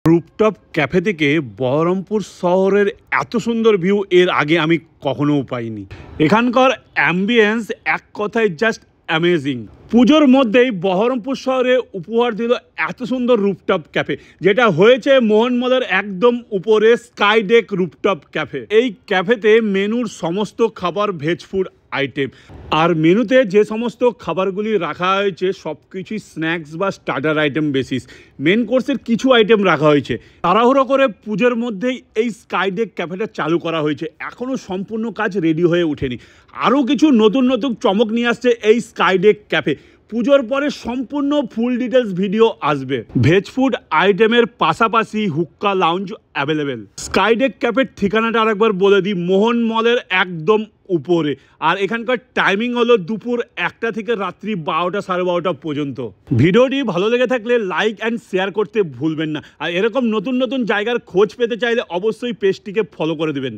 Rooftop cafe থেকে বহরমপুর শহরের এত সুন্দর ভিউ এর আগে আমি কখনো পাইনি। এখানকার অ্যাম্বিয়েন্স এক কথায় জাস্ট অ্যামেজিং। পুজোর মধ্যেই বহরমপুর শহরে উপহার দিল এত সুন্দর রুপটপ ক্যাফে, যেটা হয়েছে মোহনমলের একদম উপরে স্কাইডেক রুপটপ ক্যাফে। এই ক্যাফেতে মেনুর সমস্ত খাবার ভেজ ফুড আইটেম, আর মেনুতে যে সমস্ত খাবারগুলি রাখা হয়েছে সব কিছুই স্ন্যাক্স বা স্টার্টার আইটেম বেসিস। মেন কোর্সের কিছু আইটেম রাখা হয়েছে। তাড়াহুড়ো করে পুজোর মধ্যেই এই স্কাইডেক ক্যাফেটা চালু করা হয়েছে, এখনও সম্পূর্ণ কাজ রেডি হয়ে ওঠেনি। আরও কিছু নতুন নতুন চমক নিয়ে আসছে এই স্কাইডেক ক্যাফে। পুজোর পরে সম্পূর্ণ ফুল ডিটেলস ভিডিও আসবে। ভেজ ফুড আইটেমের পাশাপাশি হুক্কা লাউঞ্জ অ্যাভেলেবেল। স্কাইডেক ক্যাফের ঠিকানাটা আরেকবার বলে দিই, মোহন মলের একদম উপরে। আর এখানকার টাইমিং হলো দুপুর 1টা থেকে রাত্রি 12টা সাড়ে 12টা পর্যন্ত। ভিডিওটি ভালো লেগে থাকলে লাইক অ্যান্ড শেয়ার করতে ভুলবেন না। আর এরকম নতুন নতুন জায়গার খোঁজ পেতে চাইলে অবশ্যই পেজটিকে ফলো করে দেবেন।